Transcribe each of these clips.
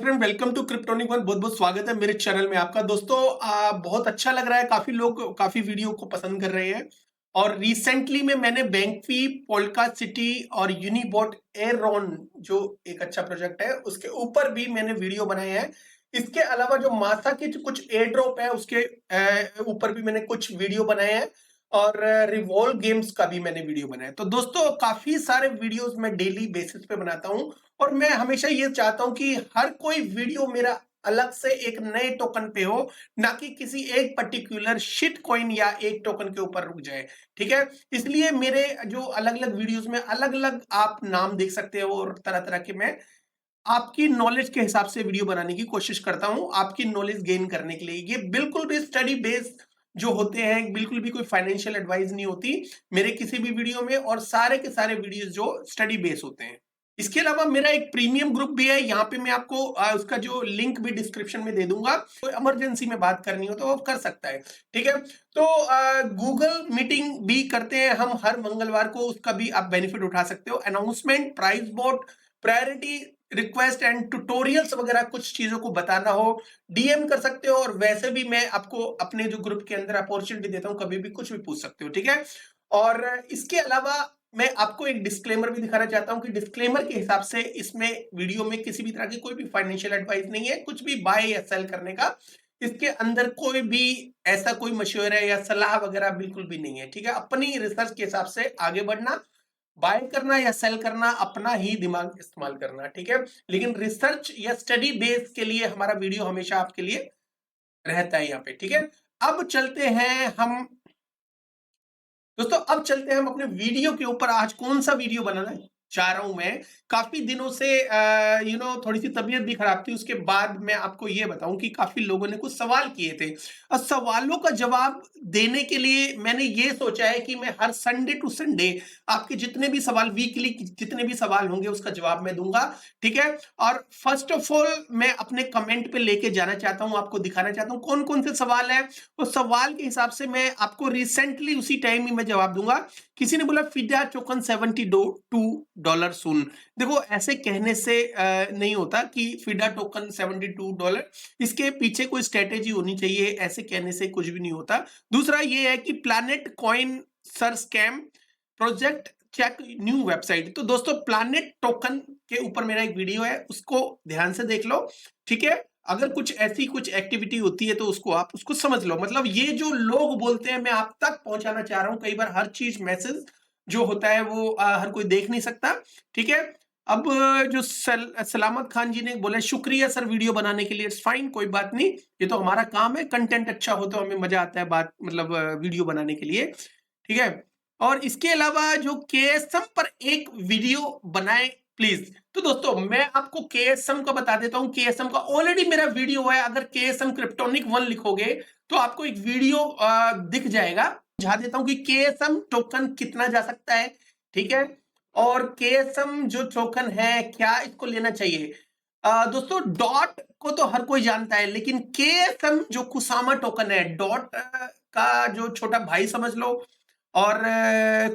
Friend, welcome to Cryptonic one. बहुत बहुत स्वागत है मेरे चैनल में आपका। दोस्तों, बहुत अच्छा लग रहा है, काफी लोग काफी वीडियो को पसंद कर रहे हैं। और रिसेंटली में मैंने बैंकफी, पोल्का सिटी और यूनिबॉट एयरॉन जो एक अच्छा प्रोजेक्ट है उसके ऊपर भी मैंने वीडियो बनाए हैं। इसके अलावा जो मासा के जो कुछ एयर ड्रॉप है उसके ऊपर भी मैंने कुछ वीडियो बनाए हैं। और रिवॉल्व गेम्स का भी मैंने वीडियो बनाया। तो दोस्तों, काफी सारे वीडियोस मैं डेली बेसिस पे बनाता हूँ। और मैं हमेशा ये चाहता हूं कि हर कोई वीडियो मेरा अलग से एक नए टोकन पे हो, ना कि किसी एक पर्टिकुलर शिट कॉइन या एक टोकन के ऊपर रुक जाए। ठीक है, इसलिए मेरे जो अलग अलग वीडियोस में अलग अलग आप नाम देख सकते हो और तरह तरह के मैं आपकी नॉलेज के हिसाब से वीडियो बनाने की कोशिश करता हूं, आपकी नॉलेज गेन करने के लिए। ये बिल्कुल भी स्टडी बेस्ड जो होते हैं, बिल्कुल भी कोई फाइनेंशियल एडवाइस नहीं होती मेरे किसी भी वीडियो में, और सारे के सारे वीडियोस जो स्टडी बेस्ड होते हैं। इसके अलावा मेरा एक प्रीमियम ग्रुप भी है, यहाँ पे मैं आपको उसका जो लिंक भी डिस्क्रिप्शन में दे दूंगा। कोई इमरजेंसी में बात करनी हो तो वो कर सकता है। ठीक है, तो गूगल मीटिंग भी करते हैं हम हर मंगलवार को, उसका भी आप बेनिफिट उठा सकते हो। Announcement, price board, priority request and tutorials वगैरह कुछ चीजों को बताना हो, डीएम कर सकते हो। और वैसे भी मैं आपको अपने जो ग्रुप के अंदर अपॉर्चुनिटी देता हूं, कभी भी कुछ भी पूछ सकते हो। ठीक है, और इसके अलावा मैं आपको एक डिस्क्लेमर भी दिखाना चाहता हूं कि डिस्क्लेमर के हिसाब से इसमें वीडियो में किसी भी तरह की कोई भी फाइनेंशियल एडवाइस नहीं है, कुछ भी बाय या सेल करने का इसके अंदर कोई भी ऐसा कोई मशवरा या सलाह वगैरह बिल्कुल भी नहीं है। ठीक है, अपनी रिसर्च के हिसाब से आगे बढ़ना, बाय करना या सेल करना, अपना ही दिमाग इस्तेमाल करना। ठीक है, लेकिन रिसर्च या स्टडी बेस के लिए हमारा वीडियो हमेशा आपके लिए रहता है यहाँ पे। ठीक है, अब चलते हैं हम दोस्तों, अब चलते हैं हम अपने वीडियो के ऊपर। आज कौन सा वीडियो बनाना चाह रहा हूं मैं, काफी दिनों से थोड़ी सी तबीयत भी खराब थी, उसके बाद मैं आपको ये बताऊं कि काफी लोगों ने कुछ सवाल किए थे, और सवालों का जवाब देने के लिए मैंने ये सोचा है कि मैं हर संडे टू संडे आपके जितने भी सवाल, वीकली जितने भी सवाल होंगे उसका जवाब मैं दूंगा। ठीक है, और फर्स्ट ऑफ ऑल मैं अपने कमेंट पे लेके जाना चाहता हूं, आपको दिखाना चाहता हूं कौन कौन से सवाल है। उस सवाल के हिसाब से मैं आपको रिसेंटली उसी टाइम ही मैं जवाब दूंगा। किसी ने बोला फिडा टोकन $72 सुन। देखो, ऐसे कहने से नहीं होता कि फिडा टोकन $72, इसके पीछे कोई स्ट्रेटेजी होनी चाहिए, ऐसे कहने से कुछ भी नहीं होता। दूसरा ये है कि planet coin sir scam project check new website. तो दोस्तों, प्लैनेट टोकन के ऊपर मेरा एक वीडियो है, उसको ध्यान से देख लो। ठीक है, अगर कुछ ऐसी कुछ एक्टिविटी होती है तो उसको आप उसको समझ लो। मतलब ये जो लोग बोलते हैं मैं आप तक पहुंचाना चाह रहा हूं। कई बार हर चीज मैसेज जो होता है वो हर कोई देख नहीं सकता। ठीक है, अब जो सलामत खान जी ने बोला, शुक्रिया सर वीडियो बनाने के लिए। इट्स फाइन, कोई बात नहीं, ये तो हमारा काम है। कंटेंट अच्छा हो तो हमें मजा आता है बात, मतलब वीडियो बनाने के लिए। ठीक है, और इसके अलावा जो केएसएम पर एक वीडियो बनाए प्लीज। तो दोस्तों, मैं आपको केएसएम का बता देता हूं। केएसएम का ऑलरेडी मेरा वीडियो है, अगर केएसएम क्रिप्टोनिक वन लिखोगे तो आपको एक वीडियो दिख जाएगा। समझा देता हूं कि केएसएम टोकन कितना जा सकता है। ठीक है, और केएसएम जो टोकन है क्या इसको लेना चाहिए। दोस्तों, डॉट को तो हर कोई जानता है, लेकिन केएसएम जो कुसामा टोकन है, डॉट का जो छोटा भाई समझ लो, और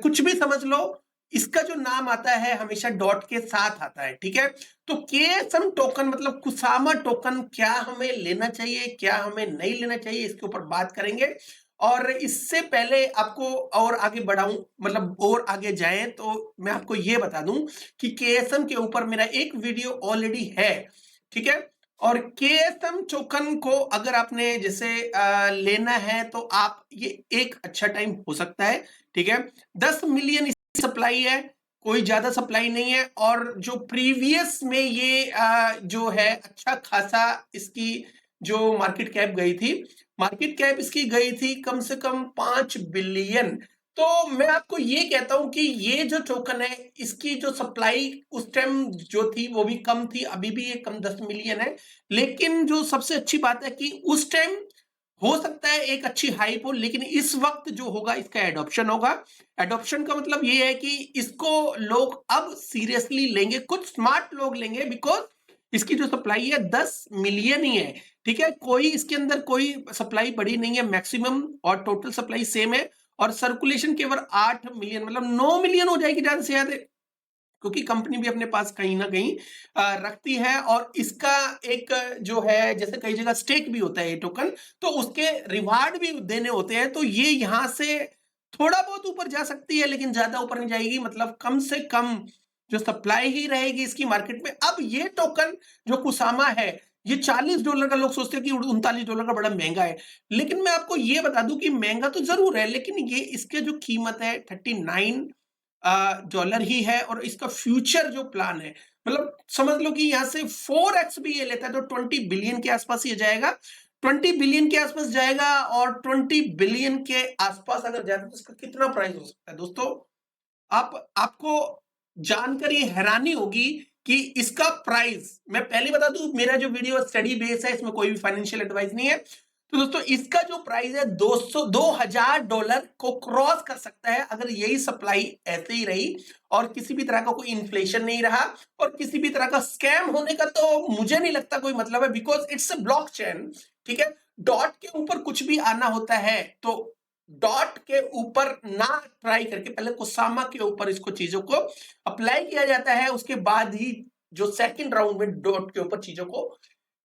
कुछ भी समझ लो, इसका जो नाम आता है हमेशा डॉट के साथ आता है। ठीक है, तो केएसएम टोकन मतलब कुसामा टोकन, क्या हमें लेना चाहिए, क्या हमें नहीं लेना चाहिए, इसके ऊपर बात करेंगे। और इससे पहले आपको और आगे बढ़ाऊं, मतलब और आगे जाएं, तो मैं आपको ये बता दूं कि केएसएम के ऊपर मेरा एक वीडियो ऑलरेडी है। ठीक है, और केएसएम टोकन को अगर आपने जैसे लेना है तो आप, ये एक अच्छा टाइम हो सकता है। ठीक है, 10 मिलियन सप्लाई है, कोई ज्यादा सप्लाई नहीं है। और जो प्रीवियस में ये जो है अच्छा खासा इसकी जो मार्केट कैप गई थी, मार्केट कैप इसकी गई थी कम से कम 5 बिलियन। तो मैं आपको ये कहता हूं कि ये जो टोकन है इसकी जो सप्लाई उस टाइम जो थी वो भी कम थी, अभी भी ये कम 10 मिलियन है। लेकिन जो सबसे अच्छी बात है कि उस टाइम हो सकता है एक अच्छी हाइप हो, लेकिन इस वक्त जो होगा इसका एडॉप्शन होगा। एडॉप्शन का मतलब ये है कि इसको लोग अब सीरियसली लेंगे, कुछ स्मार्ट लोग लेंगे, बिकॉज इसकी जो सप्लाई है 10 मिलियन ही है। ठीक है, कोई इसके अंदर कोई सप्लाई बड़ी नहीं है, मैक्सिमम और टोटल सप्लाई सेम है। और सर्कुलेशन केवल 8 मिलियन, मतलब 9 मिलियन हो जाएगी ज्यादा से ज्यादा। क्योंकि कंपनी भी अपने पास कहीं ना कहीं रखती है, और इसका एक जो है जैसे कई जगह स्टेक भी होता है ये टोकन, तो उसके रिवार्ड भी देने होते हैं, तो ये यहाँ से थोड़ा बहुत ऊपर जा सकती है लेकिन ज्यादा ऊपर नहीं जाएगी, मतलब कम से कम जो सप्लाई ही रहेगी इसकी मार्केट में। अब ये टोकन जो कुसामा है, ये $40 का, लोग सोचते हैं कि $39 का बड़ा महंगा है, लेकिन मैं आपको ये बता दूं कि महंगा तो जरूर है, लेकिन ये इसके जो कीमत है $39 ही है, और इसका फ्यूचर जो प्लान है, मतलब समझ लो कि यहाँ से 4x भी ये लेता है तो 20 बिलियन के आसपास ये जाएगा, 20 बिलियन के आसपास जाएगा, और 20 बिलियन के आसपास अगर जाता है तो इसका कितना प्राइस हो सकता है दोस्तों, आपको जानकर ये हैरानी होगी कि इसका प्राइस, मैं पहले बता दूं मेरा जो वीडियो स्टडी बेस है, इसमें कोई भी फाइनेंशियल एडवाइस नहीं है, तो दोस्तों इसका जो प्राइस है $2000 को क्रॉस कर सकता है अगर यही सप्लाई ऐसे ही रही, और किसी भी तरह का कोई इन्फ्लेशन नहीं रहा, और किसी भी तरह का स्कैम होने का तो मुझे नहीं लगता कोई मतलब है, बिकॉज इट्स अ ब्लॉकचेन, ठीक है। डॉट के ऊपर कुछ भी आना होता है तो डॉट के ऊपर ना ट्राई करके पहले कुसामा के ऊपर इसको चीजों को अप्लाई किया जाता है, उसके बाद ही जो सेकंड राउंड में डॉट के ऊपर चीजों को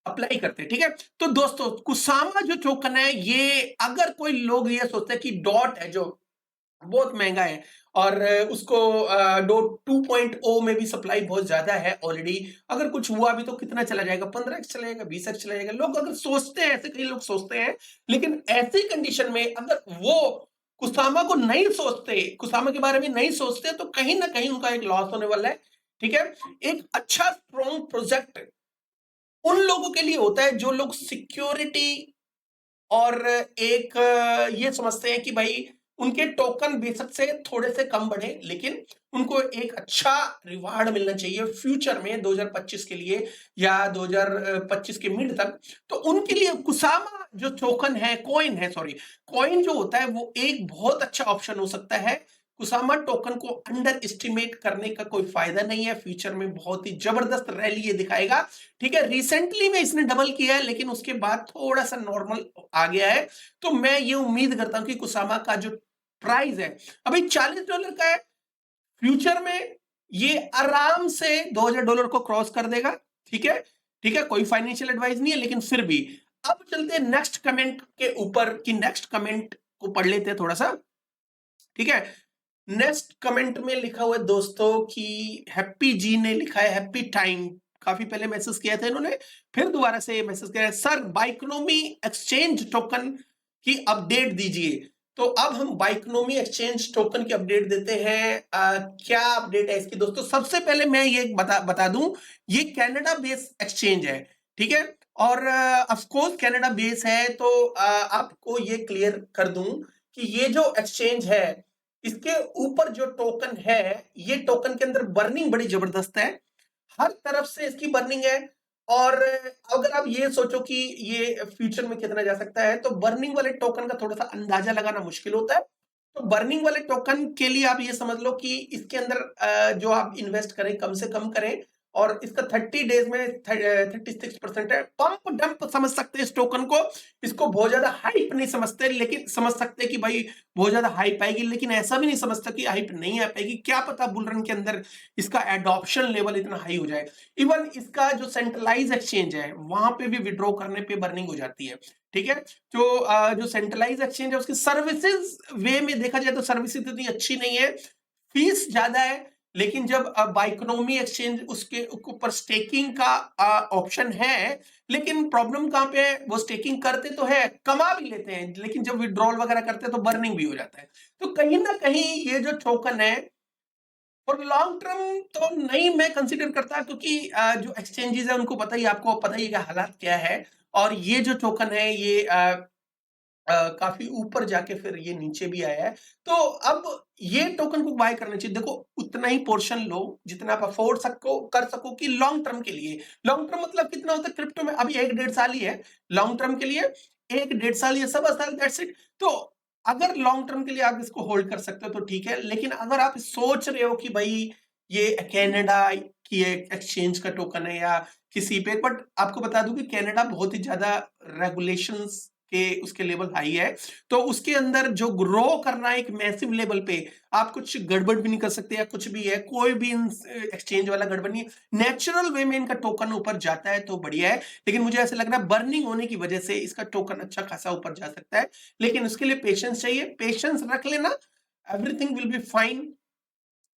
अप्लाई करते हैं, ठीक है। तो दोस्तों कुसामा जो टोकन है, ये अगर कोई लोग ये सोचते हैं कि डॉट है जो बहुत महंगा है, और उसको डॉट 2.0 में भी सप्लाई बहुत ज्यादा है ऑलरेडी, अगर कुछ हुआ भी तो कितना चला जाएगा, 15x चला जाएगा, 20x चला जाएगा, लोग अगर सोचते हैं, ऐसे कई लोग सोचते हैं, लेकिन ऐसी कंडीशन में अगर वो कुसामा को नहीं सोचते, कुसामा के बारे में नहीं सोचते, तो कहीं ना कहीं उनका एक लॉस होने वाला है, ठीक है। एक अच्छा स्ट्रॉन्ग प्रोजेक्ट उन लोगों के लिए होता है जो लोग सिक्योरिटी और एक ये समझते हैं कि भाई उनके टोकन बेशक से थोड़े से कम बढ़े, लेकिन उनको एक अच्छा रिवार्ड मिलना चाहिए फ्यूचर में 2025 के लिए या 2025 के मिड तक। तो उनके लिए कुसामा जो टोकन है, कॉइन है, सॉरी, कॉइन जो होता है वो एक बहुत अच्छा ऑप्शन हो सकता है। कुसामा टोकन को अंडर एस्टिमेट करने का कोई फायदा नहीं है, फ्यूचर में बहुत ही जबरदस्त रैली ये दिखाएगा, ठीक है। रिसेंटली में इसने डबल किया है, लेकिन उसके बाद थोड़ा सा नॉर्मल आ गया है, तो मैं ये उम्मीद करता हूं कि कुसामा का जो प्राइस है अभी $40 का है, फ्यूचर में ये आराम से $2000 को क्रॉस कर देगा, ठीक है, ठीक है। कोई फाइनेंशियल एडवाइस नहीं है, लेकिन फिर भी अब चलते हैं नेक्स्ट कमेंट के ऊपर, कि नेक्स्ट कमेंट को पढ़ लेते हैं थोड़ा सा, ठीक है। नेक्स्ट कमेंट में लिखा हुआ है दोस्तों कि हैप्पी जी ने लिखा है, हैप्पी टाइम, काफी पहले मैसेज किया था इन्होंने, फिर दोबारा से मैसेज किया है, सर बाइकोनॉमी एक्सचेंज टोकन की अपडेट दीजिए। तो अब हम बाइकोनॉमी एक्सचेंज टोकन की अपडेट देते हैं। क्या अपडेट है इसकी दोस्तों, सबसे पहले मैं ये बता दूं, ये कनाडा बेस्ड एक्सचेंज है, ठीक है, और ऑफ कोर्स कनाडा बेस है, तो आपको ये क्लियर कर दूं कि ये जो एक्सचेंज है, इसके ऊपर जो टोकन है, ये टोकन के अंदर बर्निंग बड़ी जबरदस्त है, हर तरफ से इसकी बर्निंग है, और अगर आप ये सोचो कि ये फ्यूचर में कितना जा सकता है, तो बर्निंग वाले टोकन का थोड़ा सा अंदाजा लगाना मुश्किल होता है। तो बर्निंग वाले टोकन के लिए आप ये समझ लो कि इसके अंदर जो आप इन्वेस्ट करें कम से कम करें, और इसका 30 डेज में 36% है, पंप डंप समझ सकते हैं इस टोकन को, इसको बहुत ज्यादा हाइप नहीं समझते, लेकिन समझ सकते कि भाई बहुत ज्यादा हाइप आएगी, लेकिन ऐसा भी नहीं समझता कि हाइप नहीं आ पाएगी, क्या पता बुल रन के अंदर इसका एडॉप्शन लेवल इतना हाई हो जाए। इवन इसका जो सेंट्रलाइज एक्सचेंज है वहां पे भी विड्रॉ करने पे बर्निंग हो जाती है, ठीक है। जो सेंट्रलाइज एक्सचेंज है उसकी सर्विसेज वे में देखा जाए तो सर्विसेज इतनी अच्छी नहीं है, फीस ज्यादा है, लेकिन जब बाइकोनॉमी एक्सचेंज उसके ऊपर स्टेकिंग का ऑप्शन है, लेकिन प्रॉब्लम कहां पे है, वो स्टेकिंग करते तो है, कमा भी लेते हैं, लेकिन जब विड्रॉल वगैरह करते हैं तो बर्निंग भी हो जाता है। तो कहीं ना कहीं ये जो टोकन है और लॉन्ग टर्म तो नहीं मैं कंसीडर करता, क्योंकि जो एक्सचेंजेस है उनको पता ही, आपको पता ही है कि हालात क्या है, और ये जो टोकन है ये काफी ऊपर जाके फिर ये नीचे भी आया है। तो अब ये टोकन को बाय करना चाहिए, देखो उतना ही पोर्शन लो जितना आप अफोर्ड कर सको कि लॉन्ग टर्म के लिए, लॉन्ग टर्म मतलब कितना होता है क्रिप्टो में, अभी 1-1.5 साल ही है लॉन्ग टर्म के लिए, 1-1.5 साल या सब साल, दैट्स इट। तो अगर लॉन्ग टर्म के लिए आप इसको होल्ड कर सकते हो तो ठीक है, लेकिन अगर आप सोच रहे हो कि भाई ये कनाडा की एक्सचेंज का टोकन है या किसी पे, बट आपको बता दूं कि कनाडा बहुत ही ज्यादा रेगुलेशंस के उसके लेवल हाई है, तो उसके अंदर जो ग्रो करना है एक मैसिव लेवल पे, आप कुछ गड़बड़ भी नहीं कर सकते या कुछ भी है, कोई भी एक्सचेंज वाला गड़बड़ नहीं है। नेचुरल वे में इनका टोकन ऊपर जाता है तो बढ़िया है, लेकिन मुझे ऐसा लग रहा है बर्निंग होने की वजह से इसका टोकन अच्छा खासा ऊपर जा सकता है, लेकिन उसके लिए पेशेंस चाहिए, पेशेंस रख लेना, एवरीथिंग विल बी फाइन।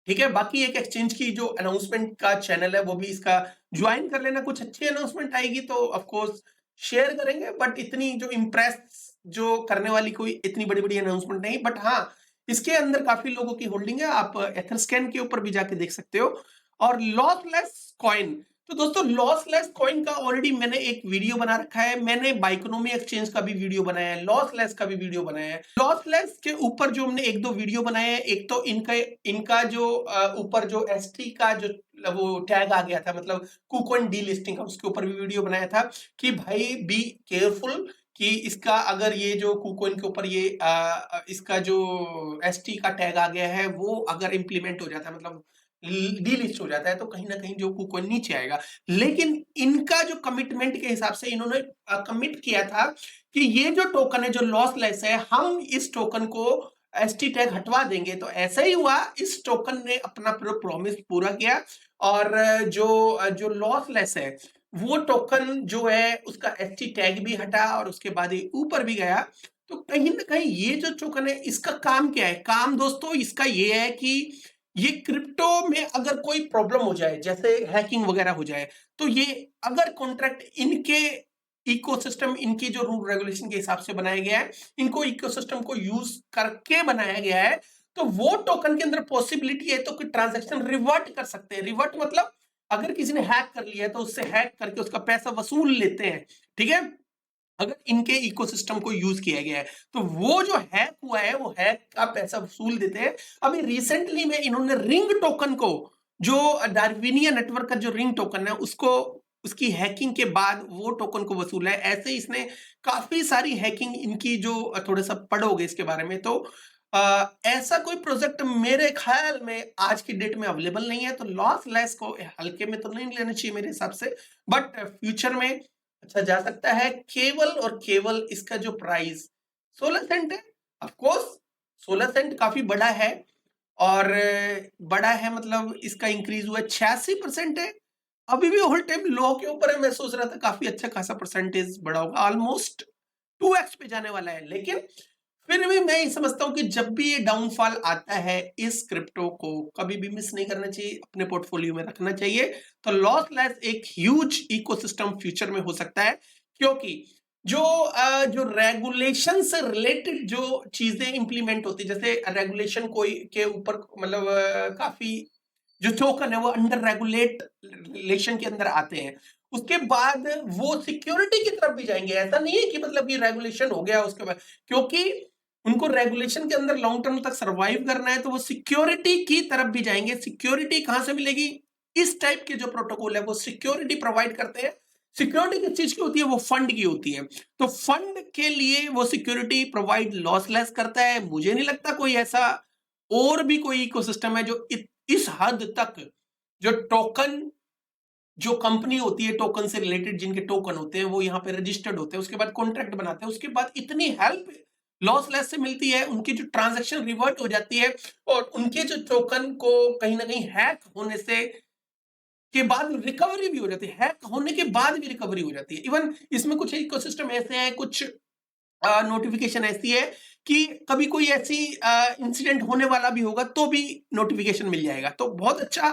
ठीक है, बाकी एक एक्सचेंज की जो अनाउंसमेंट का चैनल है वो भी इसका ज्वाइन कर लेना, कुछ अच्छी अनाउंसमेंट आएगी तो ऑफ कोर्स शेयर करेंगे, बट इतनी जो इम्प्रेस जो करने वाली कोई इतनी बड़ी बड़ी अनाउंसमेंट नहीं, बट हाँ इसके अंदर काफी लोगों की होल्डिंग है, आप एथरस्कैन के ऊपर भी जाके देख सकते हो। और लॉसलेस कॉइन, तो दोस्तों लॉसलेस कॉइन का ऑलरेडी मैंने एक वीडियो बना रखा है, मैंने बाइकोनॉमी एक्सचेंज का भी वीडियो बनाया है, लॉसलेस का भी वीडियो बनाया है। लॉसलेस के ऊपर जो हमने एक दो वीडियो बनाए हैं, एक तो इनका जो ऊपर जो एसटी का जो वो टैग आ गया था, मतलब कुकॉइन डीलिस्टिंग का, उसके ऊपर भी वीडियो बनाया था कि भाई बी केयरफुल कि इसका अगर ये जो कुकॉइन के ऊपर ये इसका जो एसटी का टैग आ गया है वो अगर इंप्लीमेंट हो जाता है, मतलब डीलिस्ट हो जाता है, तो कहीं ना कहीं जो कुकॉइन नीचे आएगा। लेकिन इनका जो कमिटमेंट के हिसाब से इन्होंने कमिट किया था कि ये जो टोकन है जो लॉसलेस है, हम इस टोकन को एसटी टैग हटवा देंगे, तो ऐसा ही हुआ, इस टोकन ने अपना प्रॉमिस पूरा किया और जो जो लॉसलेस है वो टोकन जो है उसका एसटी टैग भी हटा और उसके बाद ये ऊपर भी गया। तो कहीं ना कहीं ये जो टोकन है इसका काम क्या है, काम दोस्तों इसका ये है कि ये क्रिप्टो में अगर कोई प्रॉब्लम हो जाए, जैसे हैकिंग वगैरह हो जाए, तो ये अगर कॉन्ट्रैक्ट इनके इकोसिस्टम, इनकी जो रूल रेगुलेशन के हिसाब से बनाया गया है, इनको इकोसिस्टम को यूज करके बनाया गया है, तो वो टोकन के अंदर पॉसिबिलिटी है तो कि ट्रांजैक्शन रिवर्ट कर सकते हैं। रिवर्ट मतलब अगर किसी ने हैक कर लिया है तो उससे हैक करके उसका पैसा वसूल लेते हैं, ठीक है, अगर इनके इकोसिस्टम को यूज किया गया है, तो वो जो हैक हुआ है वो हैक का पैसा वसूल देते हैं। अभी रिसेंटली में इन्होंने रिंग टोकन को, जो डार्विनिया नेटवर्क का जो रिंग टोकन है उसको, उसकी हैकिंग के बाद वो टोकन को वसूला है। ऐसे इसने काफी सारी हैकिंग इनकी जो थोड़ा सा पढ़ोगे इसके बारे में, तो ऐसा कोई प्रोजेक्ट मेरे ख्याल में आज की डेट में अवेलेबल नहीं है, तो लॉसलेस को हल्के में तो नहीं लेना चाहिए मेरे हिसाब से, बट फ्यूचर में अच्छा जा सकता है। केवल और केवल इसका जो प्राइस 16 सेंट है, ऑफ कोर्स 16 सेंट काफी बड़ा है, और बड़ा है मतलब इसका इंक्रीज हुआ 86% है, अभी भी ऑल टाइम लो के ऊपर है। मैं सोच रहा था काफी अच्छा खासा परसेंटेज बढ़ा होगा, ऑलमोस्ट 2x पे जाने वाला है, लेकिन फिर भी मैं ये समझता हूं कि जब भी ये डाउनफॉल आता है इस क्रिप्टो को कभी भी मिस नहीं करना चाहिए, अपने पोर्टफोलियो में रखना चाहिए। तो लॉसलेस एक ह्यूज इकोसिस्टम फ्यूचर में हो सकता है, क्योंकि जो रेगुलेशन से रिलेटेड जो चीजें इंप्लीमेंट होती है, जैसे रेगुलेशन कोई के ऊपर मतलब काफी जो टोकन है वो अंडर रेगुलेशन के अंदर आते हैं, उसके बाद वो सिक्योरिटी की तरफ भी जाएंगे। ऐसा नहीं है कि मतलब ये रेगुलेशन हो गया उसके बाद, क्योंकि उनको रेगुलेशन के अंदर लॉन्ग टर्म तक सरवाइव करना है, तो वो सिक्योरिटी की तरफ भी जाएंगे। सिक्योरिटी कहां से मिलेगी, इस टाइप के जो प्रोटोकॉल है वो सिक्योरिटी प्रोवाइड करते हैं। सिक्योरिटी किस चीज की होती है, वो फंड की होती है, तो फंड के लिए वो सिक्योरिटी प्रोवाइड लॉसलेस करता है। मुझे नहीं लगता कोई ऐसा और भी कोई इकोसिस्टम है जो इस हद तक, जो टोकन, जो कंपनी होती है टोकन से रिलेटेड, जिनके टोकन होते हैं वो यहाँ पे रजिस्टर्ड होते हैं, उसके बाद कॉन्ट्रैक्ट बनाते हैं, उसके बाद इतनी हेल्प लॉसलेस से मिलती है, उनकी जो ट्रांजैक्शन रिवर्ट हो जाती है, और उनके जो टोकन को कहीं ना कहीं हैक होने से के बाद रिकवरी भी हो जाती है, हैक होने के बाद भी रिकवरी हो जाती है। इवन इसमें कुछ इकोसिस्टम ऐसे हैं, कुछ नोटिफिकेशन ऐसी है कि कभी कोई ऐसी इंसिडेंट होने वाला भी होगा तो भी नोटिफिकेशन मिल जाएगा। तो बहुत अच्छा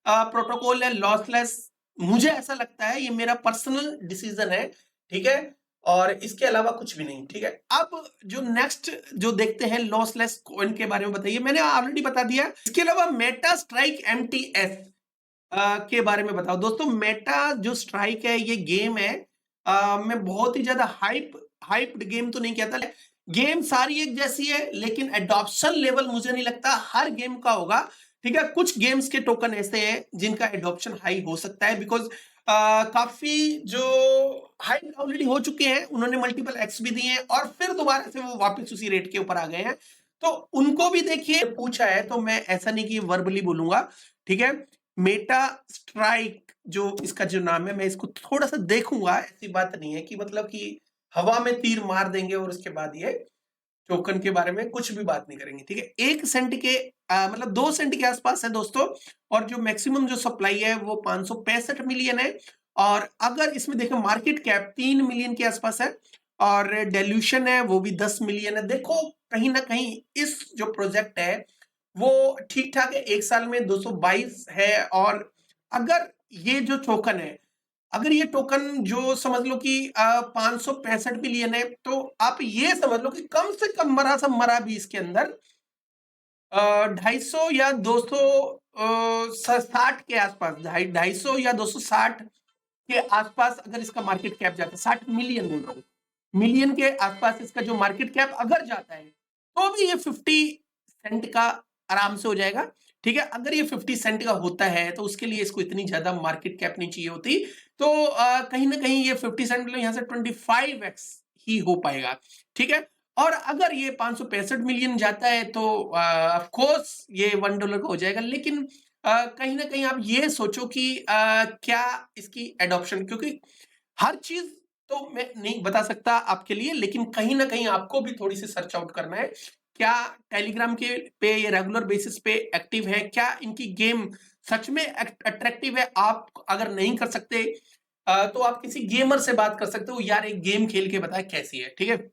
प्रोटोकॉल है लॉसलेस, मुझे ऐसा लगता है, ये मेरा पर्सनल डिसीजन है, ठीक है, और इसके अलावा कुछ भी नहीं, ठीक है। अब जो नेक्स्ट जो देखते हैं लॉसलेस कॉइन के बारे में बताइए, मैंने ऑलरेडी बता दिया। इसके अलावा मेटा स्ट्राइक MTS के बारे में बताओ दोस्तों। मेटा जो स्ट्राइक है ये गेम है, मैं बहुत ही ज्यादा हाइप्ड गेम तो नहीं कहता, गेम सारी एक जैसी है, लेकिन एडॉप्शन लेवल मुझे नहीं लगता हर गेम का होगा, ठीक है। कुछ गेम्स के टोकन ऐसे हैं जिनका एडॉप्शन हाई हो सकता है, बिकॉज काफी जो हाइप ऑलरेडी हो चुके हैं, उन्होंने मल्टीपल एक्स भी दिए हैं और फिर दोबारा से वो वापस उसी रेट के ऊपर आ गए हैं, तो उनको भी देखिए पूछा है, तो मैं ऐसा नहीं कि वर्बली बोलूंगा, ठीक है। मेटा स्ट्राइक जो इसका जो नाम है, मैं इसको थोड़ा सा देखूंगा, ऐसी बात नहीं है कि मतलब कि हवा में तीर मार देंगे और उसके बाद ये टोकन के बारे में कुछ भी बात नहीं करेंगे, ठीक है। 1 सेंट के मतलब 2 सेंट के आसपास है दोस्तों, और जो मैक्सिमम जो सप्लाई है वो 565 मिलियन है। और अगर इसमें देखें मार्केट कैप 3 मिलियन के आसपास है, और डाइल्यूशन है वो भी 10 मिलियन है। देखो कहीं ना कहीं इस जो प्रोजेक्ट है वो ठीक ठाक है, 1 साल में 222 है। और अगर ये जो टोकन है, अगर ये टोकन जो समझ लो कि 565 मिलियन है, तो आप ये समझ लो कि कम से कम मरा सब मरा भी इसके अंदर 250 या 260 के आसपास, 250 या 260 के आसपास अगर इसका मार्केट कैप जाता है, 60 मिलियन बोल रहा हूँ, मिलियन के आसपास इसका जो मार्केट कैप अगर जाता है, तो भी ये 50 सेंट का आराम से हो जाएगा, ठीक है। अगर ये 50 सेंट का होता है तो उसके लिए इसको इतनी ज्यादा मार्केट कैप नहीं चाहिए होती, तो कहीं ना कहीं ये 50 सेंट मतलब यहाँ से 25x ही हो पाएगा, ठीक है। और अगर ये 565 मिलियन जाता है तो ऑफ कोर्स ये $1 का हो जाएगा। लेकिन कहीं ना कहीं आप ये सोचो कि क्या इसकी एडॉप्शन, क्योंकि हर चीज तो मैं नहीं बता सकता आपके लिए, लेकिन कहीं ना कहीं आपको भी थोड़ी सी सर्च आउट करना है। क्या टेलीग्राम के पे ये रेगुलर बेसिस पे एक्टिव है, क्या इनकी गेम सच में अट्रैक्टिव है? आप अगर नहीं कर सकते तो आप किसी गेमर से बात कर सकते हो, यार एक गेम खेल के बताए कैसी है, ठीक है।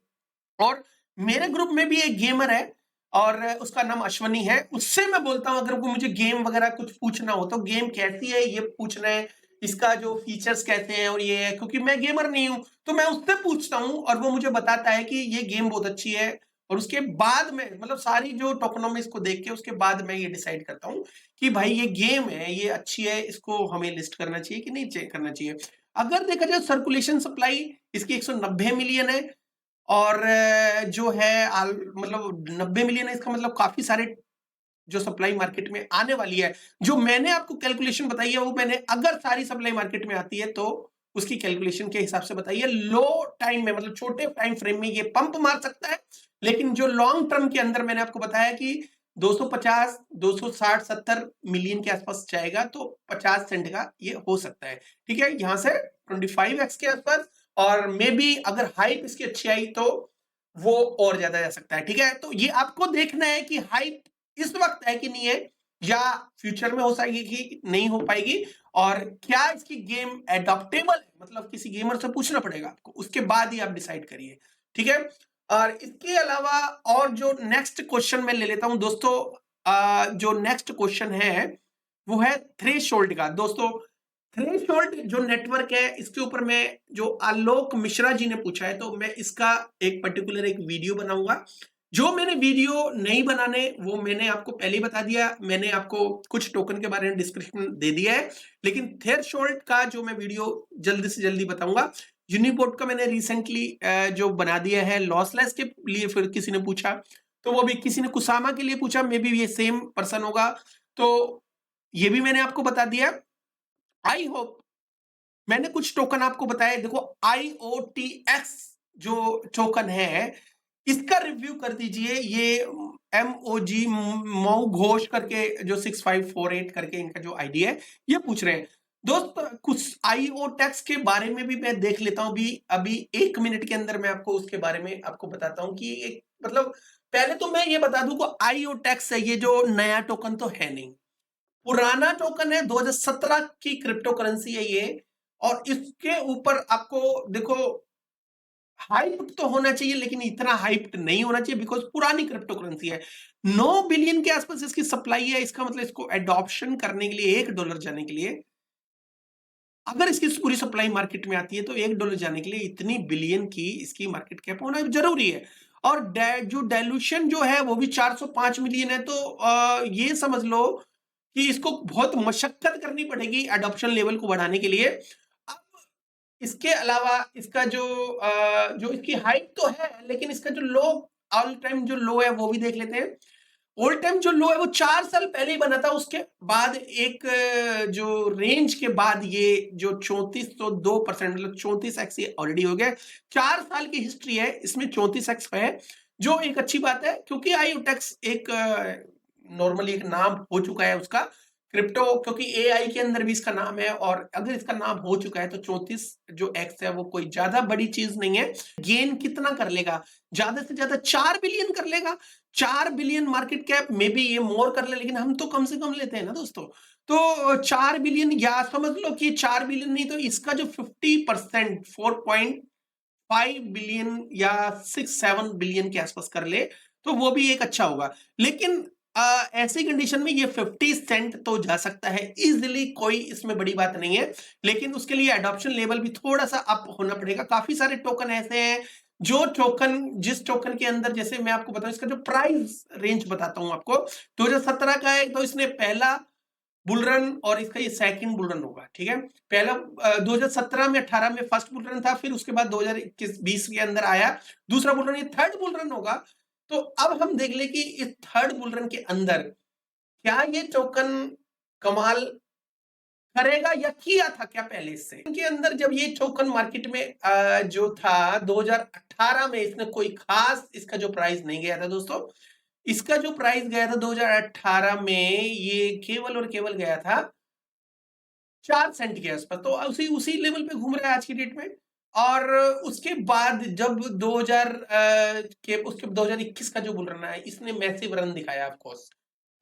और मेरे ग्रुप में भी एक गेमर है और उसका नाम अश्वनी है, उससे मैं बोलता हूँ अगर वो मुझे गेम वगैरह कुछ पूछना हो तो गेम कैसी है ये पूछना है, इसका जो फीचर्स कैसे हैं और ये है, क्योंकि मैं गेमर नहीं हूं तो मैं उससे पूछता हूँ और वो मुझे बताता है कि ये गेम बहुत अच्छी है। और उसके बाद में मतलब सारी जो टोकनोमिक्स को देख के उसके बाद मैं ये डिसाइड करता हूँ कि भाई ये गेम है, ये अच्छी है, इसको हमें लिस्ट करना चाहिए कि नहीं चेक करना चाहिए। अगर देखा जाए सर्कुलेशन सप्लाई इसकी 190 मिलियन है, और जो है मतलब 90 मिलियन है, इसका मतलब काफी सारे जो सप्लाई मार्केट में आने वाली है। जो मैंने आपको कैलकुलेशन बताई है वो मैंने, अगर सारी सप्लाई मार्केट में आती है तो उसकी कैलकुलेशन के हिसाब से बताई है। लो टाइम में मतलब छोटे टाइम फ्रेम में ये पंप मार सकता है, लेकिन जो लॉन्ग टर्म के अंदर मैंने आपको बताया कि 250 260 70 मिलियन के आसपास जाएगा, तो 50 सेंट का ये हो सकता है, ठीक है, यहां से 25x के आसपास। और मे बी अगर हाइप इसकी अच्छी आई तो वो और ज्यादा जा सकता है, ठीक है। तो ये आपको देखना है कि हाइप इस वक्त है कि नहीं है, या फ्यूचर में हो पाएगी कि नहीं हो पाएगी, और क्या इसकी गेम एडॉप्टेबल है, मतलब किसी गेमर से पूछना पड़ेगा आपको, उसके बाद ही आप डिसाइड करिए, ठीक है। और इसके अलावा और जो नेक्स्ट क्वेश्चन मैं ले लेता हूं दोस्तों, जो नेक्स्ट क्वेश्चन है वो है थ्रेशोल्ड का। दोस्तों थ्रेशोल्ड जो नेटवर्क है इसके ऊपर मैं, जो आलोक मिश्रा जी ने पूछा है, तो मैं इसका एक पर्टिकुलर एक वीडियो बनाऊंगा। जो मैंने वीडियो नहीं बनाने वो मैंने आपको पहले ही बता दिया, मैंने आपको कुछ टोकन के बारे में डिस्क्रिप्शन दे दिया है, लेकिन थ्रेशोल्ड का जो मैं वीडियो जल्दी से जल्दी बताऊंगा। यूनिपोर्ट का मैंने रिसेंटली जो बना दिया है लॉसलेस के लिए, फिर किसी ने पूछा तो वो भी किसी ने कुसामा के लिए पूछा, मे बी ये सेम पर्सन होगा, तो ये भी मैंने आपको बता दिया। आई होप मैंने कुछ टोकन आपको बताया। देखो IOTX जो टोकन है इसका रिव्यू कर दीजिए, ये MOG मऊ घोष करके जो 6548 करके इनका जो आईडी है ये पूछ रहे हैं। दोस्त कुछ IOTX के बारे में भी मैं देख लेता हूं, अभी अभी 1 मिनट के अंदर मैं आपको उसके बारे में आपको बताता हूं कि एक मतलब पहले तो मैं ये बता दूं कि IOTX है, ये जो नया टोकन तो है नहीं, पुराना टोकन है, 2017 की क्रिप्टो करेंसी है ये। और इसके ऊपर आपको देखो हाइप तो होना चाहिए, लेकिन इतना हाइप नहीं होना चाहिए बिकॉज पुरानी क्रिप्टो करेंसी है। 9 बिलियन के आसपास इसकी सप्लाई है, इसका मतलब इसको एडॉप्शन करने के लिए $1 जाने के लिए, अगर इसकी पूरी सप्लाई मार्केट में आती है तो $1 जाने के लिए इतनी बिलियन की इसकी मार्केट कैप होना जरूरी है। और जो डाइल्यूशन जो है वो भी 405 मिलियन है, तो ये समझ लो कि इसको बहुत मशक्कत करनी पड़ेगी एडॉप्शन लेवल को बढ़ाने के लिए। अब इसके अलावा इसका जो इसकी हाइट तो है, लेकिन इसका जो लो ऑल टाइम जो लो है वो भी देख लेते हैं। ऑल टाइम जो लो है वो 4 साल पहले ही बना था, उसके बाद एक जो रेंज के बाद ये जो 3402% मतलब 34x ऑलरेडी हो गया। 4 साल की हिस्ट्री है इसमें 34x है, जो एक अच्छी बात है, क्योंकि IOTX एक नॉर्मली एक नाम हो चुका है उसका, क्रिप्टो, क्योंकि एआई के अंदर भी इसका नाम है, और अगर इसका नाम हो चुका है तो 34 जो एक्स है वो कोई ज्यादा बड़ी चीज नहीं है। गेन कितना कर लेगा? ज्यादा से ज्यादा 4 बिलियन कर लेगा। 4 billion market cap, may be ये मोर कर ले, लेकिन हम तो कम से कम लेते हैं ना दोस्तों। तो 4 बिलियन, या समझ लो कि 4 बिलियन नहीं तो इसका जो 50%, 4.5 बिलियन या 6-7 बिलियन के आसपास कर ले तो वो भी एक अच्छा होगा। लेकिन ऐसी कंडीशन में ये 50 सेंट तो जा सकता है इजिली, कोई इसमें बड़ी बात नहीं है। लेकिन उसके लिए एडॉप्शन लेवल भी थोड़ा सा अप होना पड़ेगा। काफी सारे टोकन ऐसे हैं जो टोकन, जिस टोकन के अंदर, जैसे मैं आपको बताऊं इसका जो प्राइस रेंज बताता हूं आपको, 2017 का है तो इसने पहला बुल रन और इसका ये सेकंड बुल रन होगा, ठीक है। पहला 2017 में 18 में फर्स्ट बुल रन था, फिर उसके बाद 2021-20 के अंदर आया दूसरा बुल रन, ये थर्ड बुल रन होगा। तो अब हम देख ले कि इस थर्ड बुल रन के अंदर क्या ये टोकन कमाल करेगा या किया था क्या पहले इससे। इनके अंदर जब ये टोकन मार्केट में जो था 2018 में, इसने कोई खास इसका जो प्राइस नहीं गया था दोस्तों। इसका जो प्राइस गया था 2018 में, ये केवल और केवल गया था 4 सेंट के आसपास। तो उसी लेवल पे घूम रहा है आज की डेट में। और उसके बाद जब 2021 का जो बुल रन है, इसने मैसिव रन दिखाया ऑफ कोर्स,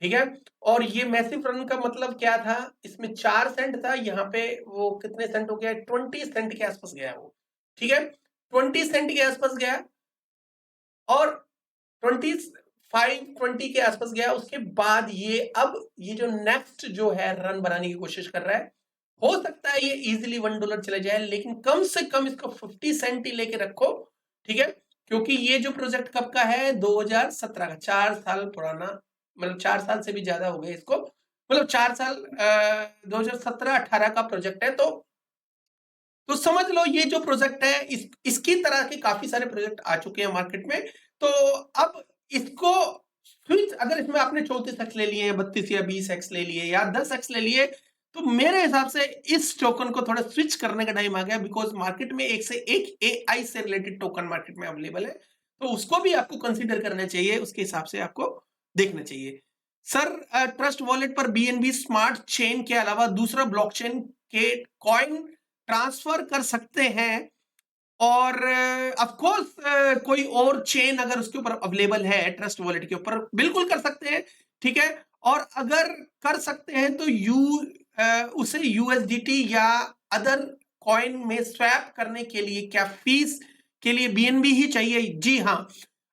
ठीक है। और ये मैसिव रन का मतलब क्या था, इसमें 4 सेंट था, यहाँ पे वो कितने सेंट हो गया, 20 सेंट के आसपास गया वो, ठीक है। 20 सेंट के आसपास गया और 25-20 के आसपास गया। उसके बाद ये अब ये जो नेक्स्ट जो है रन बनाने की कोशिश कर रहा है, हो सकता है ये इजीली $1 चले जाए, लेकिन कम से कम इसको 50 सेंट ही लेके रखो, ठीक है। क्योंकि ये जो प्रोजेक्ट कब का है, 2017 का, 4 साल पुराना, मतलब 4 साल से भी ज्यादा हो गए इसको, मतलब 4 साल 2017-18 का प्रोजेक्ट है। तो समझ लो ये जो प्रोजेक्ट है, इसकी तरह के काफी सारे प्रोजेक्ट आ चुके हैं मार्केट में। तो अब इसको स्विच, अगर इसमें आपने 34 एक्स ले लिए, 32 या 20 एक्स ले लिए या 10 एक्स ले लिए, तो मेरे हिसाब से इस टोकन को थोड़ा स्विच करने का टाइम आ गया। बिकॉज मार्केट में एक से एक एआई से रिलेटेड टोकन मार्केट में अवेलेबल है, तो उसको भी आपको कंसीडर करना चाहिए, उसके हिसाब से आपको देखना चाहिए। सर, ट्रस्ट वॉलेट पर बीएनबी स्मार्ट चेन के अलावा दूसरा ब्लॉकचेन के कॉइन ट्रांसफर कर सकते हैं, और ऑफ कोर्स कोई और चेन अगर उसके ऊपर अवेलेबल है ट्रस्ट वॉलेट के ऊपर, बिल्कुल कर सकते हैं, ठीक है। और अगर कर सकते हैं तो उसे यूएसडीटी या अदर कॉइन में स्वैप करने के लिए क्या फीस के लिए बीएनबी ही चाहिए? जी हाँ।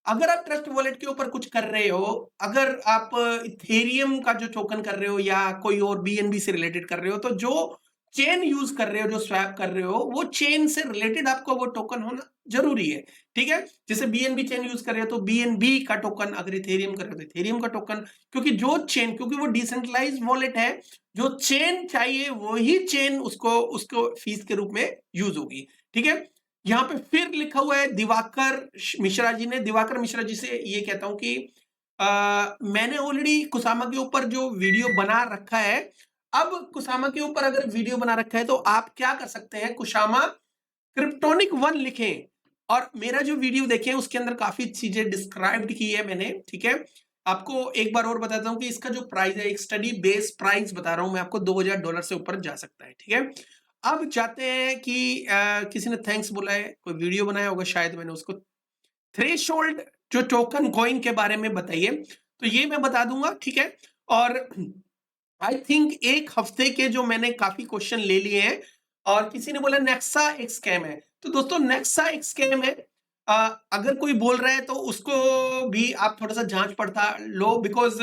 अगर आप ट्रस्ट वॉलेट के ऊपर कुछ कर रहे हो, अगर आप इथेरियम का जो टोकन कर रहे हो या कोई और बीएनबी से रिलेटेड कर रहे हो, तो जो चेन यूज कर रहे हो, जो स्वैप कर रहे हो, वो चेन से रिलेटेड आपको वो टोकन होना जरूरी है, ठीक है। जैसे बीएनबी चेन यूज कर रहे हो तो बीएनबी का टोकन, अगर इथेरियम कर रहे हो तो इथेरियम का टोकन, क्योंकि जो चेन, क्योंकि वो डिसेंट्रलाइज वॉलेट है, जो चेन चाहिए वही चेन उसको फीस के रूप में यूज होगी, ठीक है। यहाँ पे फिर लिखा हुआ है दिवाकर मिश्रा जी ने, दिवाकर मिश्रा जी से ये कहता हूं कि मैंने ऑलरेडी कुसामा के ऊपर जो वीडियो बना रखा है। अब कुसामा के ऊपर अगर वीडियो बना रखा है तो आप क्या कर सकते हैं, कुसामा क्रिप्टोनिक 1 लिखें और मेरा जो वीडियो देखें, उसके अंदर काफी चीजें डिस्क्राइब्ड की है मैंने, ठीक है। आपको एक बार और बताता हूं कि इसका जो प्राइस है, एक स्टडी बेस प्राइस बता रहा हूं मैं आपको, $2000 से ऊपर जा सकता है, ठीक है। अब चाहते हैं कि किसी ने थैंक्स बोला है, कोई वीडियो बनाया होगा शायद, मैंने उसको थ्रेशोल्ड जो टोकन कॉइन के बारे में बताइए, तो ये मैं बता दूंगा, ठीक है। और आई थिंक एक हफ्ते के जो मैंने काफी क्वेश्चन ले लिए हैं, और किसी ने बोला नेक्सा एक स्कैम है, तो दोस्तों नेक्सा एक स्कैम है। अगर कोई बोल रहा है तो उसको भी आप थोड़ा सा जांच पड़ताल लो, बिकॉज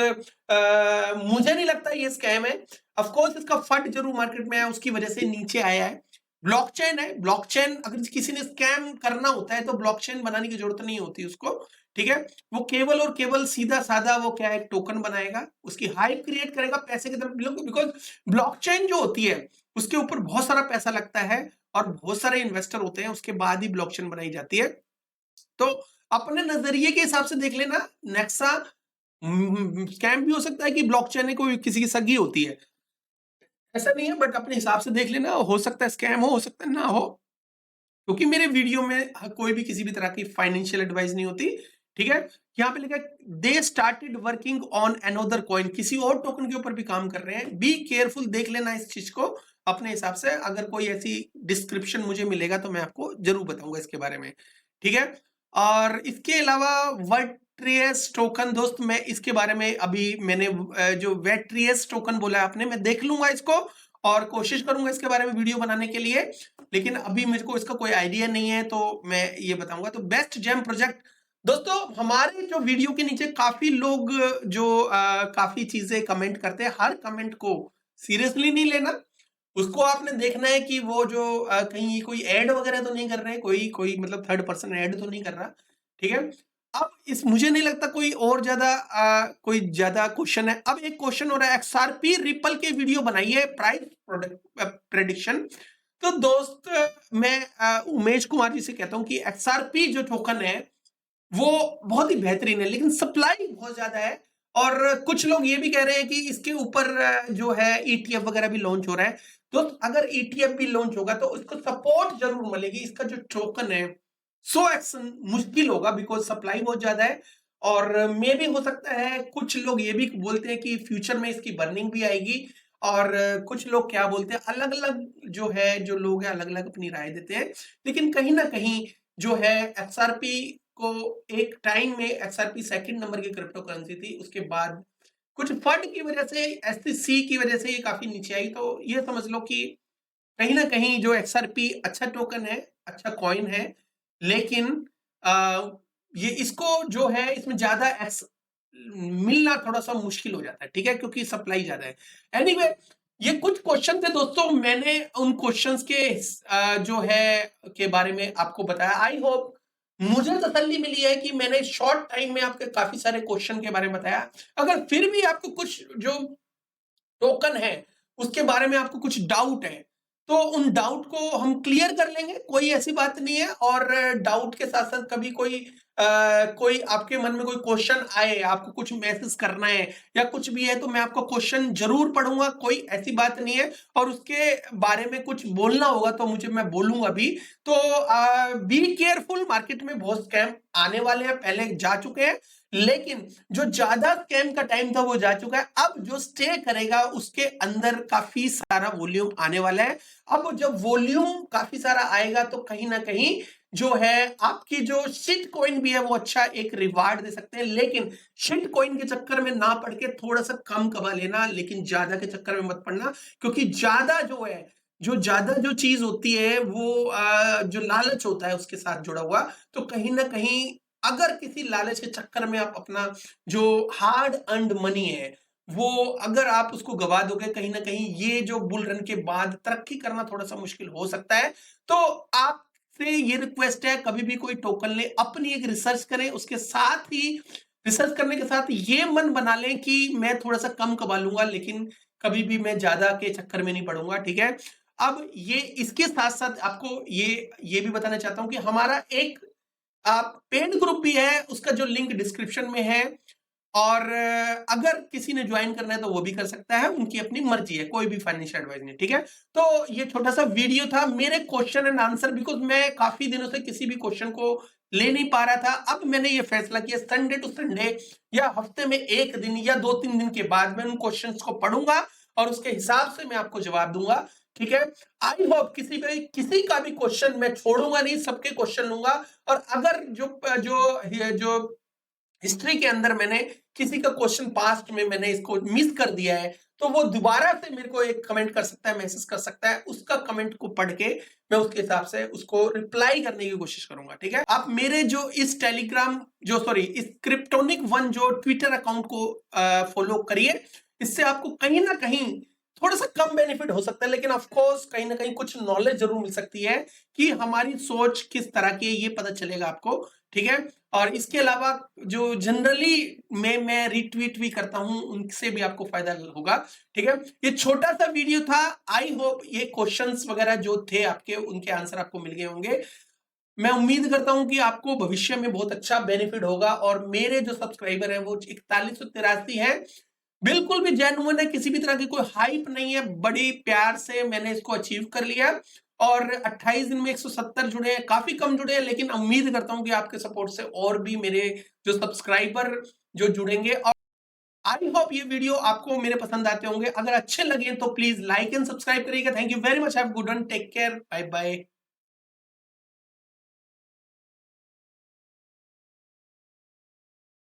मुझे नहीं लगता ये स्कैम है। ऑफ कोर्स इसका फट जरूर मार्केट में आया, उसकी वजह से नीचे आया है। ब्लॉकचेन है, ब्लॉकचेन अगर किसी ने स्कैम करना होता है तो ब्लॉकचेन बनाने की जरूरत नहीं होती उसको, ठीक है। वो केवल और केवल सीधा साधा वो क्या है, टोकन बनाएगा, उसकी हाइप क्रिएट करेगा, पैसे की तरफ बिलोंग, बिकॉज ब्लॉकचेन जो होती है उसके ऊपर बहुत सारा पैसा लगता है और बहुत सारे इन्वेस्टर होते हैं, उसके बाद ही ब्लॉकचेन बनाई जाती है। तो अपने नजरिए के हिसाब से देख लेना, नेक्सा स्कैम भी हो सकता है कि ब्लॉकचेन कोई किसी की सगी होती है, ऐसा नहीं है, बट अपने हिसाब से देख लेना, हो सकता है स्कैम हो सकता है ना हो, क्योंकि मेरे वीडियो में कोई भी किसी भी तरह की फाइनेंशियल एडवाइस नहीं होती, ठीक है। यहाँ पे लिखा है they started working on another coin, किसी और टोकन के ऊपर भी काम कर रहे हैं। बी केयरफुल, देख लेना इस चीज को अपने हिसाब से, अगर कोई ऐसी डिस्क्रिप्शन मुझे मिलेगा तो मैं आपको जरूर बताऊंगा इसके बारे में, ठीक है। और इसके अलावा वर्ट्रियस टोकन, दोस्त मैं इसके बारे में अभी मैंने जो वेट्रियस टोकन बोला आपने, मैं देख लूंगा इसको और कोशिश करूंगा इसके बारे में वीडियो बनाने के लिए, लेकिन अभी मेरे को इसका कोई आइडिया नहीं है तो मैं ये बताऊंगा। तो बेस्ट जेम प्रोजेक्ट, दोस्तों हमारे जो वीडियो के नीचे काफी लोग जो काफी चीजें कमेंट करते हैं, हर कमेंट को सीरियसली नहीं लेना, उसको आपने देखना है कि वो जो कहीं कोई ऐड वगैरह तो नहीं कर रहे, कोई कोई मतलब थर्ड पर्सन ऐड तो नहीं कर रहा, ठीक है। अब इस मुझे नहीं लगता कोई और कोई ज्यादा क्वेश्चन है। अब एक क्वेश्चन हो रहा है एक्सआरपी रिपल के वीडियो बनाइए प्राइस प्रेडिक्शन। तो दोस्त मैं उमेश कुमार जी से कहता हूं कि एक्सआरपी जो टोकन है वो बहुत ही बेहतरीन है, लेकिन सप्लाई बहुत ज्यादा है। और कुछ लोग ये भी कह रहे हैं कि इसके ऊपर जो है ईटीएफ वगैरह भी लॉन्च हो रहा है। तो अगर ईटीएफ भी लॉन्च होगा तो उसको सपोर्ट जरूर मिलेगी, इसका जो टोकन है 100x मुश्किल होगा, बिकॉज सप्लाई बहुत ज्यादा है। और मे भी हो सकता है, कुछ लोग ये भी बोलते हैं कि फ्यूचर में इसकी बर्निंग भी आएगी। और कुछ लोग क्या बोलते हैं, अलग अलग जो है जो लोग हैं अलग अलग अपनी राय देते हैं। लेकिन कहीं ना कहीं जो है एक्सआरपी को एक टाइम में एक्सआरपी सेकंड नंबर की क्रिप्टो करेंसी थी, उसके बाद कुछ फंड की वजह से एसटीसी की वजह से ये काफी नीचे आई। तो ये समझ लो कि कहीं ना कहीं जो एक्सआरपी अच्छा टोकन है, अच्छा कॉइन है, लेकिन ये इसको जो है इसमें ज्यादा एक्स मिलना थोड़ा सा मुश्किल हो जाता है, ठीक है, क्योंकि सप्लाई ज्यादा है। एनीवे ये कुछ क्वेश्चन थे दोस्तों, मैंने उन क्वेश्चंस के जो है के बारे में आपको बताया। आई होप मुझे तसल्ली मिली है कि मैंने शॉर्ट टाइम में आपके काफी सारे क्वेश्चन के बारे में बताया। अगर फिर भी आपको कुछ जो टोकन है उसके बारे में आपको कुछ डाउट है तो उन डाउट को हम क्लियर कर लेंगे, कोई ऐसी बात नहीं है। और डाउट के साथ साथ कभी कोई आपके मन में कोई क्वेश्चन आए, आपको कुछ मैसेज करना है या कुछ भी है, तो मैं आपका क्वेश्चन जरूर पढ़ूंगा, कोई ऐसी बात नहीं है। और उसके बारे में कुछ बोलना होगा तो मैं बोलूंगा भी। तो बी केयरफुल, मार्केट में बहुत स्कैम आने वाले हैं, पहले जा चुके हैं, लेकिन जो ज्यादा स्कैम का टाइम था वो जा चुका है। अब जो स्टे करेगा उसके अंदर काफी सारा वॉल्यूम आने वाला है। अब जब वॉल्यूम काफी सारा आएगा तो कहीं ना कहीं जो है आपकी जो शिट कॉइन भी है वो अच्छा एक रिवार्ड दे सकते हैं। लेकिन शिट कॉइन के चक्कर में ना पड़ के थोड़ा सा कम कमा लेना, लेकिन ज्यादा के चक्कर में मत पड़ना, क्योंकि ज्यादा जो चीज होती है वो जो लालच होता है उसके साथ जुड़ा हुआ, तो कहीं ना कहीं अगर किसी लालच के चक्कर में आप अपना जो हार्ड अर्न्ड मनी है वो अगर आप उसको गवा दोगे, कहीं ना कहीं ये जो बुल रन के बाद तरक्की करना थोड़ा सा मुश्किल हो सकता है। तो आपसे ये रिक्वेस्ट है, कभी भी कोई टोकन ले अपनी एक रिसर्च करें, उसके साथ ही रिसर्च करने के साथ ये मन बना लें कि मैं थोड़ा सा कम कमा लूंगा, लेकिन कभी भी मैं ज्यादा के चक्कर में नहीं पड़ूंगा, ठीक है। अब ये इसके साथ साथ आपको ये भी बताना चाहता हूं कि हमारा एक आप पेड ग्रुप भी है, उसका जो लिंक डिस्क्रिप्शन में है। और अगर किसी ने ज्वाइन करना है तो वो भी कर सकता है, उनकी अपनी मर्जी है, कोई भी फाइनेंशियल एडवाइस नहीं, ठीक है। तो ये छोटा सा वीडियो था मेरे क्वेश्चन एंड आंसर, बिकॉज मैं काफी दिनों से किसी भी क्वेश्चन को ले नहीं पा रहा था। अब मैंने ये फैसला किया संडे टू संडे या हफ्ते में एक दिन या 2-3 दिन के बाद मैं उन क्वेश्चन को पढ़ूंगा और उसके हिसाब से मैं आपको जवाब दूंगा, ठीक है। आई होप किसी का भी क्वेश्चन मैं छोड़ूंगा नहीं, सबके क्वेश्चन लूंगा। और अगर जो जो जो हिस्ट्री के अंदर मैंने किसी का क्वेश्चन पास्ट में मैंने इसको मिस कर दिया है तो वो दोबारा से मेरे को एक कमेंट कर सकता है, मैसेज कर सकता है, उसका कमेंट को पढ़ के मैं उसके हिसाब से उसको रिप्लाई करने की कोशिश करूंगा, ठीक है। आप मेरे जो इस टेलीग्राम इस क्रिप्टोनिक वन जो ट्विटर अकाउंट को फॉलो करिए, इससे आपको कहीं ना कहीं थोड़ा सा कम बेनिफिट हो सकता है, लेकिन ऑफ कोर्स कहीं ना कहीं कुछ नॉलेज जरूर मिल सकती है कि हमारी सोच किस तरह की है, ये पता चलेगा आपको, ठीक है। और इसके अलावा जो जनरली मैं रिट्वीट भी करता हूं उनसे भी आपको फायदा होगा, ठीक है। ये छोटा सा वीडियो था, आई होप ये क्वेश्चंस वगैरह जो थे आपके उनके आंसर आपको मिल गए होंगे। मैं उम्मीद करता हूं कि आपको भविष्य में बहुत अच्छा बेनिफिट होगा। और मेरे जो सब्सक्राइबर है वो 4183 है, बिल्कुल भी जेन्युइन है, किसी भी तरह की कोई हाइप नहीं है, बड़ी प्यार से मैंने इसको अचीव कर लिया। और 28 दिन में 170 जुड़े हैं, काफी कम जुड़े हैं, लेकिन उम्मीद करता हूं कि आपके सपोर्ट से और भी मेरे जो सब्सक्राइबर जो जुड़ेंगे। और आई होप ये वीडियो आपको मेरे पसंद आते होंगे। अगर अच्छे लगे तो प्लीज लाइक एंड सब्सक्राइब करिएगा। Thank you very much, have good one, take care, bye bye.